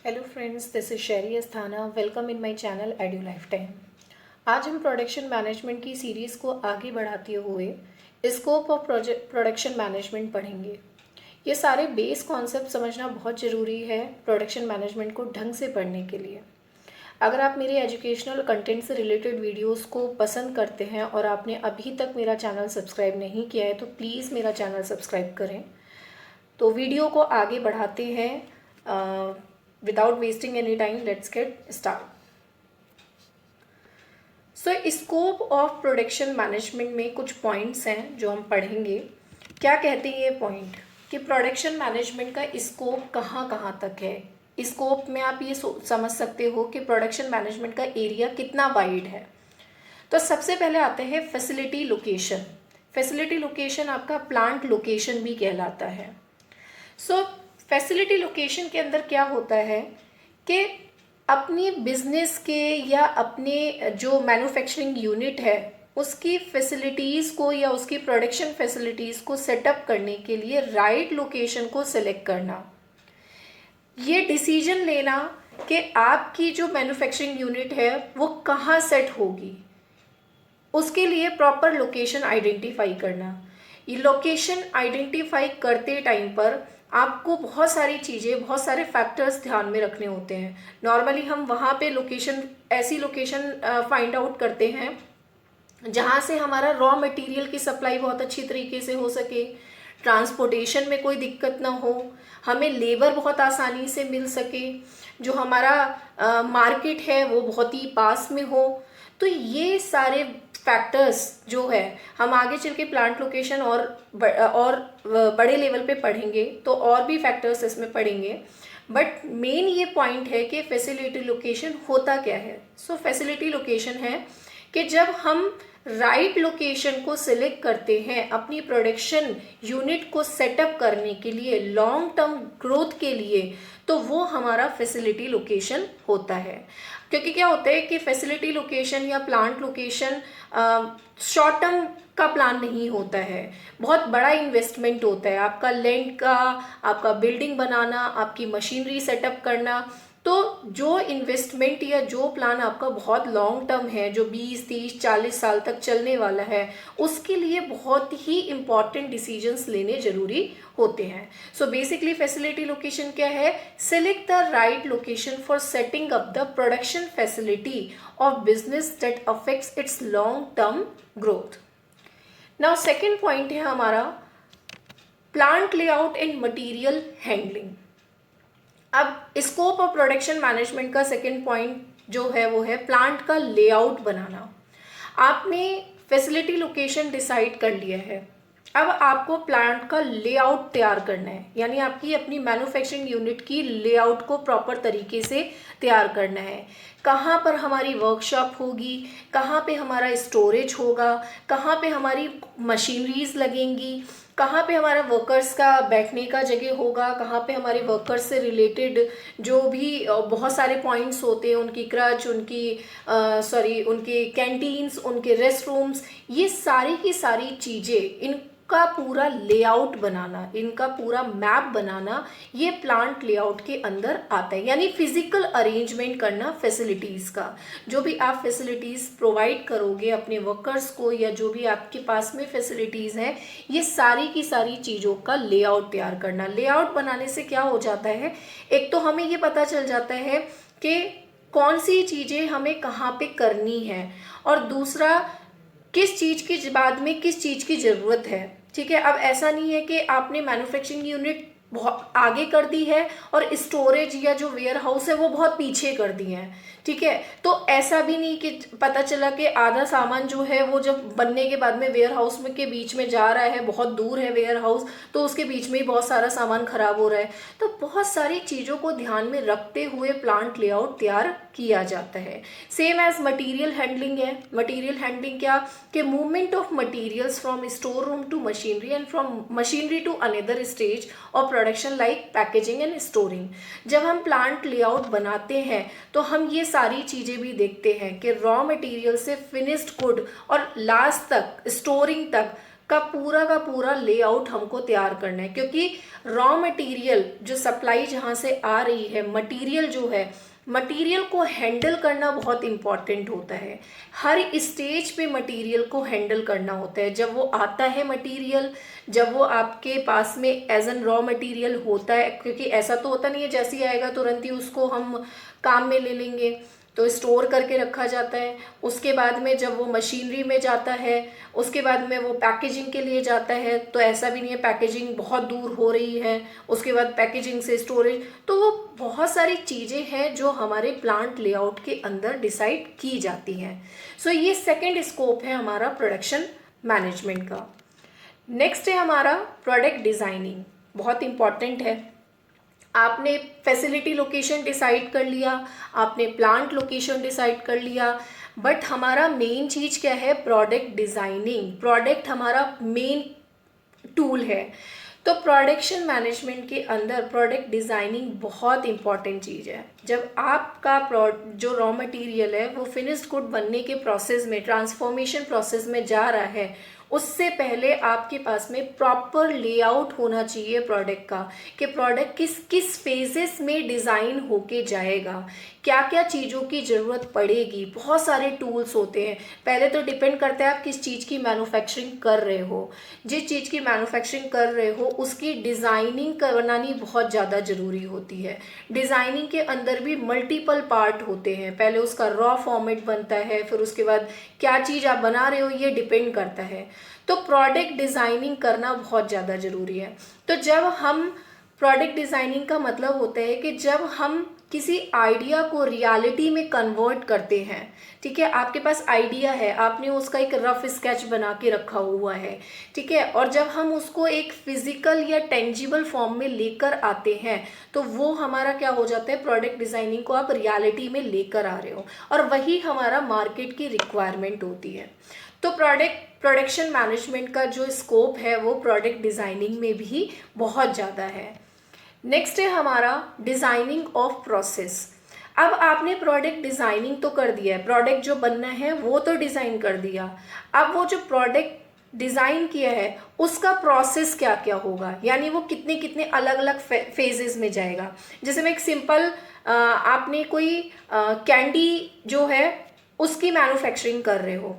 Hello friends, this is Sheri Asthana. Welcome in my channel edu life time. आज हम production management की series को आगे बढ़ाते हुए स्कोप ऑफ प्रोडक्शन मैनेजमेंट पढ़ेंगे। ये सारे बेस कॉन्सेप्ट समझना बहुत ज़रूरी है प्रोडक्शन मैनेजमेंट को ढंग से पढ़ने के लिए। अगर आप मेरे एजुकेशनल कंटेंट से रिलेटेड वीडियोस को पसंद करते हैं और आपने अभी तक मेरा चैनल सब्सक्राइब नहीं किया है तो प्लीज़ मेरा चैनल सब्सक्राइब करें। तो वीडियो को आगे बढ़ाते हैं। Without wasting any time, let's get start. So scope of production management में कुछ पॉइंट्स हैं जो हम पढ़ेंगे। क्या कहते हैं ये पॉइंट कि प्रोडक्शन मैनेजमेंट का स्कोप कहाँ कहाँ तक है। स्कोप में आप ये समझ सकते हो कि प्रोडक्शन मैनेजमेंट का एरिया कितना वाइड है। तो सबसे पहले आते हैं फैसिलिटी लोकेशन। फैसिलिटी लोकेशन आपका प्लांट लोकेशन भी कहलाता है। सो फैसिलिटी लोकेशन के अंदर क्या होता है कि अपनी बिजनेस के या अपने जो मैन्युफैक्चरिंग यूनिट है उसकी फैसिलिटीज़ को या उसकी प्रोडक्शन फैसिलिटीज़ को सेटअप करने के लिए राइट लोकेशन को सिलेक्ट करना, ये डिसीजन लेना कि आपकी जो मैन्युफैक्चरिंग यूनिट है वो कहाँ सेट होगी, उसके लिए प्रॉपर लोकेशन आइडेंटिफाई करना। ये लोकेशन आइडेंटिफाई करते टाइम पर आपको बहुत सारी चीज़ें, बहुत सारे फैक्टर्स ध्यान में रखने होते हैं। नॉर्मली हम वहाँ पे लोकेशन, ऐसी लोकेशन फाइंड आउट करते हैं जहाँ से हमारा रॉ मटेरियल की सप्लाई बहुत अच्छी तरीके से हो सके, ट्रांसपोर्टेशन में कोई दिक्कत ना हो, हमें लेबर बहुत आसानी से मिल सके, जो हमारा मार्केट है वो बहुत ही पास में हो। तो ये सारे फैक्टर्स जो है हम आगे चल के प्लांट लोकेशन और बड़े लेवल पे पढ़ेंगे तो और भी फैक्टर्स इसमें पढ़ेंगे। बट मेन ये पॉइंट है कि फैसिलिटी लोकेशन होता क्या है। सो फैसिलिटी लोकेशन है कि जब हम राइट लोकेशन को सिलेक्ट करते हैं अपनी प्रोडक्शन यूनिट को सेटअप करने के लिए, लॉन्ग टर्म ग्रोथ के लिए, तो वो हमारा फैसिलिटी लोकेशन होता है। क्योंकि क्या होता है कि फैसिलिटी लोकेशन या प्लांट लोकेशन शॉर्ट टर्म का प्लान नहीं होता है, बहुत बड़ा इन्वेस्टमेंट होता है। आपका लैंड का, आपका बिल्डिंग बनाना, आपकी मशीनरी सेटअप करना, तो जो इन्वेस्टमेंट या जो प्लान आपका बहुत लॉन्ग टर्म है, जो 20, 30, 40 साल तक चलने वाला है, उसके लिए बहुत ही इंपॉर्टेंट डिसीजंस लेने जरूरी होते हैं। सो बेसिकली फैसिलिटी लोकेशन क्या है? Select the right location for setting up the production facility of business that affects it's long term growth. Now second point है हमारा plant layout and material handling. अब scope of production management का second point जो है वो है plant का layout बनाना। आपने फैसिलिटी लोकेशन डिसाइड कर लिया है, अब आपको प्लांट का लेआउट तैयार करना है, यानी आपकी अपनी मैन्युफैक्चरिंग यूनिट की लेआउट को प्रॉपर तरीके से तैयार करना है। कहाँ पर हमारी वर्कशॉप होगी, कहाँ पे हमारा स्टोरेज होगा, कहाँ पे हमारी मशीनरीज लगेंगी, कहाँ पे हमारा वर्कर्स का बैठने का जगह होगा, कहाँ पे हमारे वर्कर्स से रिलेटेड जो भी बहुत सारे पॉइंट्स होते हैं, उनकी क्रच, उनके कैंटीन्स, उनके रेस्ट रूम्स, ये सारी की सारी चीज़ें, इनका पूरा लेआउट बनाना, इनका पूरा मैप बनाना, ये प्लांट लेआउट के अंदर आता है। यानी फिजिकल अरेंजमेंट करना फैसिलिटीज़ का। जो भी आप फैसिलिटीज़ प्रोवाइड करोगे अपने वर्कर्स को या जो भी आपके पास में फैसिलिटीज़ हैं, ये सारी की सारी चीज़ों का लेआउट तैयार करना। लेआउट बनाने से क्या हो जाता है, एक तो हमें ये पता चल जाता है कि कौन सी चीज़ें हमें कहाँ पे करनी है, और दूसरा किस चीज़ की बाद में किस चीज़ की ज़रूरत है। ठीक है, अब ऐसा नहीं है कि आपने मैन्युफैक्चरिंग यूनिट बहुत आगे कर दी है और स्टोरेज या जो वेयर हाउस है वो बहुत पीछे कर दिए हैं। ठीक है, तो ऐसा भी नहीं कि पता चला कि आधा सामान जो है वो जब बनने के बाद में वेयर हाउस में के बीच में जा रहा है, बहुत दूर है वेयर हाउस, तो उसके बीच में ही बहुत सारा सामान खराब हो रहा है। तो बहुत सारी चीज़ों को ध्यान में रखते हुए प्लांट लेआउट तैयार किया जाता है। सेम एज मटीरियल हैंडलिंग है। मटीरियल हैंडलिंग क्या कि movement of materials from store room to machinery and from machinery to another stage of production like packaging and storing. जब हम प्लांट लेआउट बनाते हैं तो हम ये सारी चीज़ें भी देखते हैं कि रॉ मटेरियल से फिनिश्ड गुड और लास्ट तक स्टोरिंग तक का पूरा लेआउट हमको तैयार करना है, क्योंकि रॉ मटेरियल जो सप्लाई जहाँ से आ रही है, मटेरियल जो है, मटेरियल को हैंडल करना बहुत इम्पॉर्टेंट होता है। हर स्टेज पे मटेरियल को हैंडल करना होता है। जब वो आता है मटेरियल, जब वो आपके पास में एज एन रॉ मटेरियल होता है, क्योंकि ऐसा तो होता नहीं है जैसे ही आएगा तुरंत ही उसको हम काम में ले लेंगे, तो स्टोर करके रखा जाता है। उसके बाद में जब वो मशीनरी में जाता है, उसके बाद में वो पैकेजिंग के लिए जाता है, तो ऐसा भी नहीं है पैकेजिंग बहुत दूर हो रही है, उसके बाद पैकेजिंग से स्टोरेज, तो वो बहुत सारी चीज़ें हैं जो हमारे प्लांट लेआउट के अंदर डिसाइड की जाती हैं। सो ये सेकेंड स्कोप है हमारा प्रोडक्शन मैनेजमेंट का। नेक्स्ट है हमारा प्रोडक्ट डिज़ाइनिंग, बहुत इम्पॉर्टेंट है। आपने फैसिलिटी लोकेशन डिसाइड कर लिया, आपने प्लांट लोकेशन डिसाइड कर लिया, बट हमारा मेन चीज़ क्या है? Product designing. प्रोडक्ट हमारा मेन टूल है। तो प्रोडक्शन मैनेजमेंट के अंदर प्रोडक्ट डिज़ाइनिंग बहुत इंपॉर्टेंट चीज़ है। जब आपका जो रॉ मटेरियल है वो फिनिश्ड गुड बनने के प्रोसेस में, ट्रांसफॉर्मेशन प्रोसेस में जा रहा है, उससे पहले आपके पास में प्रॉपर लेआउट होना चाहिए प्रोडक्ट का, कि प्रोडक्ट किस किस फेजेस में डिज़ाइन होके जाएगा, क्या क्या चीज़ों की ज़रूरत पड़ेगी। बहुत सारे टूल्स होते हैं। पहले तो डिपेंड करता है आप किस चीज़ की मैन्युफैक्चरिंग कर रहे हो। जिस चीज़ की मैन्युफैक्चरिंग कर रहे हो उसकी डिज़ाइनिंग बनानी बहुत ज़्यादा ज़रूरी होती है। डिज़ाइनिंग के अंदर भी मल्टीपल पार्ट होते हैं। पहले उसका रॉ फॉर्मेट बनता है, फिर उसके बाद क्या चीज़ आप बना रहे हो ये डिपेंड करता है। तो प्रोडक्ट डिज़ाइनिंग करना बहुत ज़्यादा ज़रूरी है। तो जब हम प्रोडक्ट डिज़ाइनिंग का मतलब होता है कि जब हम किसी आइडिया को रियलिटी में कन्वर्ट करते हैं, ठीक है, आपके पास आइडिया है, आपने उसका एक रफ स्केच बना के रखा हुआ है, ठीक है, और जब हम उसको एक फिजिकल या टेंजिबल फॉर्म में लेकर आते हैं तो वो हमारा क्या हो जाता है? प्रोडक्ट डिज़ाइनिंग को आप रियलिटी में लेकर आ रहे हो, और वही हमारा मार्केट की रिक्वायरमेंट होती है। तो प्रोडक्शन मैनेजमेंट का जो स्कोप है वो प्रोडक्ट डिज़ाइनिंग में भी बहुत ज़्यादा है। नेक्स्ट है हमारा डिज़ाइनिंग ऑफ प्रोसेस। अब आपने प्रोडक्ट डिज़ाइनिंग तो कर दिया है, प्रोडक्ट जो बनना है वो तो डिज़ाइन कर दिया। अब वो जो प्रोडक्ट डिज़ाइन किया है उसका प्रोसेस क्या क्या होगा, यानी वो कितने कितने अलग अलग फेजेस में जाएगा। जैसे मैं एक सिंपल आपने कोई कैंडी जो है उसकी मैन्युफैक्चरिंग कर रहे हो।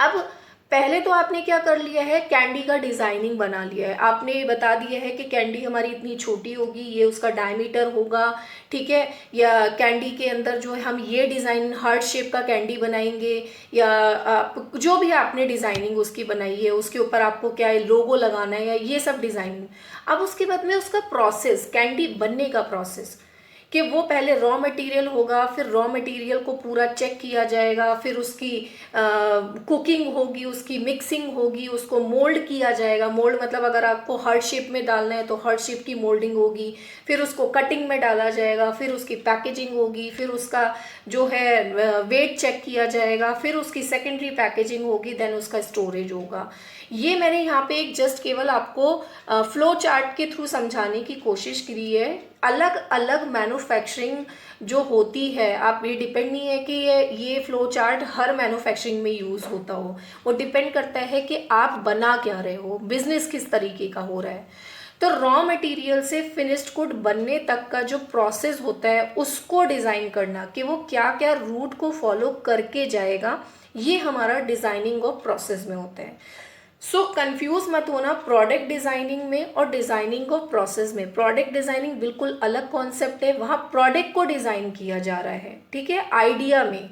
अब पहले तो आपने क्या कर लिया है? कैंडी का डिज़ाइनिंग बना लिया है। आपने बता दिया है कि कैंडी हमारी इतनी छोटी होगी, ये उसका डायमीटर होगा, ठीक है, या कैंडी के अंदर जो है हम ये डिज़ाइन हार्ट शेप का कैंडी बनाएंगे, या आप जो भी आपने डिज़ाइनिंग उसकी बनाई है उसके ऊपर आपको क्या है लोगो लगाना है, या ये सब डिज़ाइनिंग। अब उसके बाद में उसका प्रोसेस, कैंडी बनने का प्रोसेस, कि वो पहले रॉ मटेरियल होगा, फिर रॉ मटेरियल को पूरा चेक किया जाएगा, फिर उसकी कुकिंग होगी, उसकी मिक्सिंग होगी, उसको मोल्ड किया जाएगा। मोल्ड मतलब अगर आपको हार्ट शेप में डालना है तो हार्ट शेप की मोल्डिंग होगी, फिर उसको कटिंग में डाला जाएगा, फिर उसकी पैकेजिंग होगी, फिर उसका जो है वेट चेक किया जाएगा, फिर उसकी सेकेंडरी पैकेजिंग होगी, देन उसका स्टोरेज होगा। ये मैंने यहाँ पे एक जस्ट केवल आपको फ्लो चार्ट के थ्रू समझाने की कोशिश की है। अलग अलग मैन्युफैक्चरिंग जो होती है, आप ये डिपेंड नहीं है कि ये फ्लो चार्ट हर मैन्युफैक्चरिंग में यूज़ होता हो, वो डिपेंड करता है कि आप बना क्या रहे हो, बिजनेस किस तरीके का हो रहा है। तो रॉ मटेरियल से फिनिश्ड गुड बनने तक का जो प्रोसेस होता है उसको डिज़ाइन करना, कि वो क्या क्या रूट को फॉलो करके जाएगा, ये हमारा डिज़ाइनिंग ऑफ प्रोसेस में होता है। सो कंफ्यूज मत होना प्रोडक्ट डिज़ाइनिंग में और डिज़ाइनिंग ऑफ प्रोसेस में। प्रोडक्ट डिज़ाइनिंग बिल्कुल अलग कॉन्सेप्ट है, वहाँ प्रोडक्ट को डिज़ाइन किया जा रहा है, ठीक है, आइडिया में,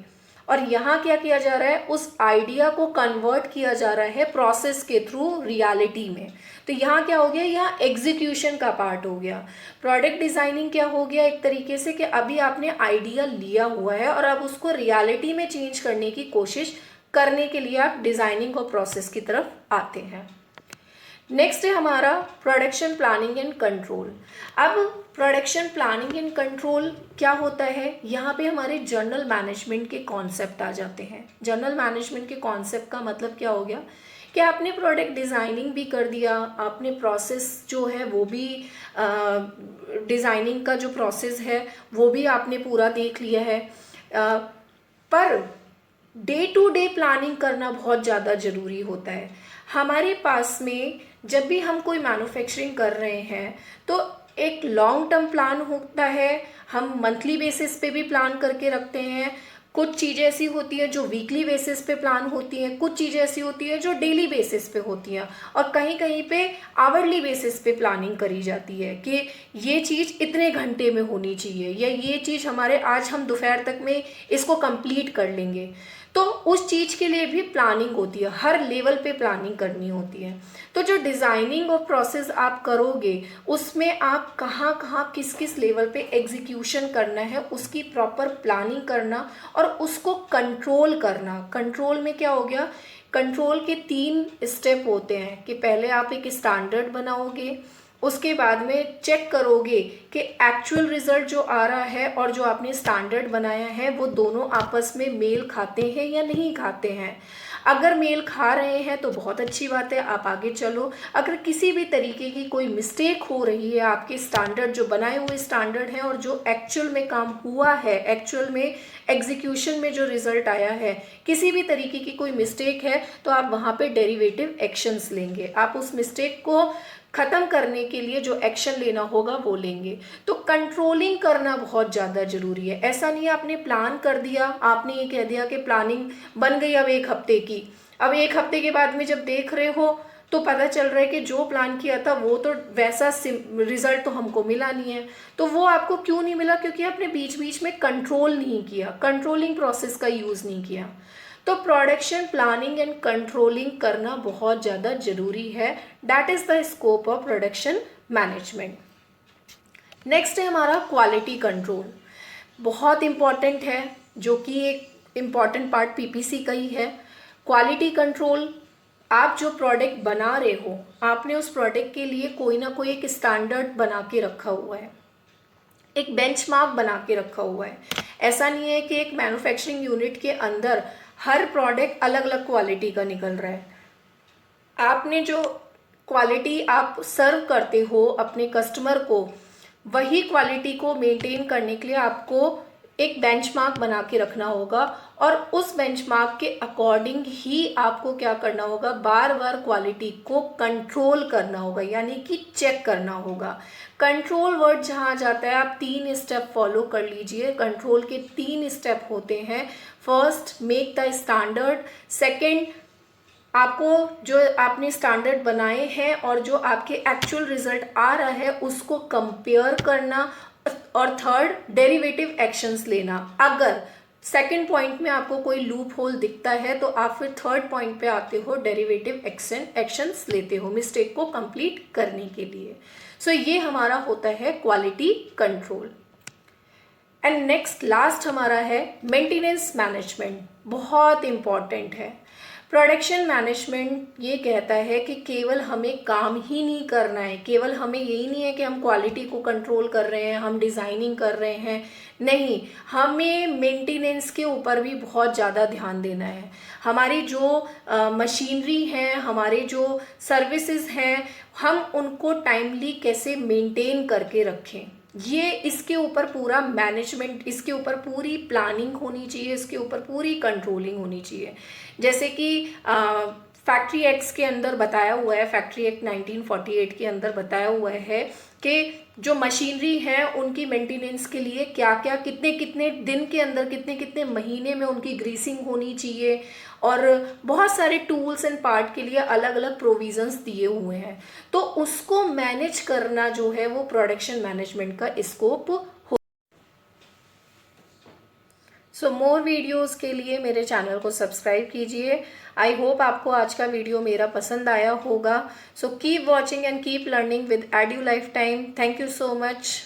और यहाँ क्या किया जा रहा है? उस आइडिया को कन्वर्ट किया जा रहा है प्रोसेस के थ्रू रियलिटी में। तो यहाँ क्या हो गया? यहाँ एग्जीक्यूशन का पार्ट हो गया। प्रोडक्ट डिज़ाइनिंग क्या हो गया? एक तरीके से कि अभी आपने आइडिया लिया हुआ है और अब उसको रियलिटी में चेंज करने की कोशिश करने के लिए आप डिज़ाइनिंग और प्रोसेस की तरफ आते हैं। नेक्स्ट है हमारा प्रोडक्शन प्लानिंग एंड कंट्रोल। अब प्रोडक्शन प्लानिंग एंड कंट्रोल क्या होता है? यहाँ पे हमारे जर्नल मैनेजमेंट के कॉन्सेप्ट आ जाते हैं। जर्नल मैनेजमेंट के कॉन्सेप्ट का मतलब क्या हो गया कि आपने प्रोडक्ट डिज़ाइनिंग भी कर दिया, आपने प्रोसेस जो है वो भी डिज़ाइनिंग का जो प्रोसेस है वो भी आपने पूरा देख लिया है, per day to day planning करना बहुत ज़्यादा ज़रूरी होता है। हमारे पास में जब भी हम कोई मैन्युफैक्चरिंग कर रहे हैं तो एक लॉन्ग टर्म प्लान होता है, हम मंथली बेसिस पे भी प्लान करके रखते हैं। कुछ चीज़ें ऐसी होती हैं जो वीकली बेसिस पे प्लान होती हैं, कुछ चीज़ें ऐसी होती हैं जो डेली बेसिस पे होती हैं, और कहीं कहीं पे आवरली बेसिस पे प्लानिंग करी जाती है कि ये चीज़ इतने घंटे में होनी चाहिए, या ये चीज़ हमारे आज हम दोपहर तक में इसको कंप्लीट कर लेंगे। तो उस चीज़ के लिए भी प्लानिंग होती है, हर लेवल पे प्लानिंग करनी होती है। तो जो डिज़ाइनिंग और प्रोसेस आप करोगे उसमें आप कहाँ कहाँ किस किस लेवल पे एग्जीक्यूशन करना है उसकी प्रॉपर प्लानिंग करना और उसको कंट्रोल करना। कंट्रोल में क्या हो गया, कंट्रोल के 3 स्टेप होते हैं कि पहले आप एक स्टैंडर्ड बनाओगे, उसके बाद में चेक करोगे कि एक्चुअल रिजल्ट जो आ रहा है और जो आपने स्टैंडर्ड बनाया है वो दोनों आपस में मेल खाते हैं या नहीं खाते हैं। अगर मेल खा रहे हैं तो बहुत अच्छी बात है, आप आगे चलो। अगर किसी भी तरीके की कोई मिस्टेक हो रही है, आपके स्टैंडर्ड जो बनाए हुए स्टैंडर्ड हैं और जो एक्चुअल में काम हुआ है, एक्चुअल में एग्जीक्यूशन में जो रिजल्ट आया है, किसी भी तरीके की कोई मिस्टेक है तो आप वहाँ पे डेरिवेटिव एक्शंस लेंगे। आप उस मिस्टेक को ख़त्म करने के लिए जो एक्शन लेना होगा वो लेंगे। तो कंट्रोलिंग करना बहुत ज़्यादा ज़रूरी है। ऐसा नहीं है आपने प्लान कर दिया, आपने ये कह दिया कि प्लानिंग बन गई अब 1 हफ्ते की, अब 1 हफ्ते के बाद में जब देख रहे हो तो पता चल रहा है कि जो प्लान किया था वो तो वैसा रिजल्ट तो हमको मिला नहीं है। तो वो आपको क्यों नहीं मिला, क्योंकि आपने बीच बीच में कंट्रोल नहीं किया, कंट्रोलिंग प्रोसेस का यूज़ नहीं किया। तो प्रोडक्शन प्लानिंग एंड कंट्रोलिंग करना बहुत ज़्यादा ज़रूरी है। That is the scope of production management. Next है हमारा क्वालिटी कंट्रोल, बहुत इम्पॉर्टेंट है, जो कि एक इम्पॉर्टेंट पार्ट पीपीसी का ही है। क्वालिटी कंट्रोल, आप जो प्रोडक्ट बना रहे हो आपने उस प्रोडक्ट के लिए कोई ना कोई एक स्टैंडर्ड बना के रखा हुआ है, एक बेंचमार्क बना के रखा हुआ है। ऐसा नहीं है कि एक मैन्युफैक्चरिंग यूनिट के अंदर हर प्रोडक्ट अलग अलग क्वालिटी का निकल रहा है। आपने जो क्वालिटी आप सर्व करते हो अपने कस्टमर को, वही क्वालिटी को मेंटेन करने के लिए आपको एक बेंचमार्क बना के रखना होगा, और उस बेंचमार्क के अकॉर्डिंग ही आपको क्या करना होगा, बार बार क्वालिटी को कंट्रोल करना होगा, यानी कि चेक करना होगा। कंट्रोल वर्ड जहाँ जाता है आप 3 स्टेप फॉलो कर लीजिए। कंट्रोल के 3 स्टेप होते हैं। First, make the standard. Second, आपको जो आपने स्टैंडर्ड बनाए हैं और जो आपके एक्चुअल रिजल्ट आ रहा है उसको कंपेयर करना, और थर्ड, डेरिवेटिव एक्शंस लेना। अगर सेकंड पॉइंट में आपको कोई लूप होल दिखता है तो आप फिर थर्ड पॉइंट पे आते हो, डेरिवेटिव एक्शंस लेते हो मिस्टेक को कंप्लीट करने के लिए। सो ये हमारा होता है quality control. And next last हमारा है मेंटेनेंस मैनेजमेंट, बहुत इम्पॉर्टेंट है। प्रोडक्शन मैनेजमेंट ये कहता है कि केवल हमें काम ही नहीं करना है, केवल हमें यही नहीं है कि हम क्वालिटी को कंट्रोल कर रहे हैं, हम डिज़ाइनिंग कर रहे हैं, नहीं, हमें मेंटेनेंस के ऊपर भी बहुत ज़्यादा ध्यान देना है। हमारी जो मशीनरी हैं, हमारे जो सर्विसेज हैं, हम उनको टाइमली कैसे मेंटेन करके रखें, ये इसके ऊपर पूरा मैनेजमेंट, इसके ऊपर पूरी प्लानिंग होनी चाहिए, इसके ऊपर पूरी कंट्रोलिंग होनी चाहिए। जैसे कि फैक्ट्री एक्ट्स के अंदर बताया हुआ है, फैक्ट्री एक्ट 1948 के अंदर बताया हुआ है कि जो मशीनरी है उनकी मेंटेनेंस के लिए क्या क्या, कितने कितने दिन के अंदर, कितने कितने महीने में उनकी ग्रीसिंग होनी चाहिए, और बहुत सारे टूल्स एंड पार्ट के लिए अलग अलग प्रोविजंस दिए हुए हैं। तो उसको मैनेज करना जो है वो प्रोडक्शन मैनेजमेंट का स्कोप हो। सो मोर वीडियोस के लिए मेरे चैनल को सब्सक्राइब कीजिए। आई होप आपको आज का वीडियो मेरा पसंद आया होगा। So keep watching and keep learning with edu life time. Thank you so much.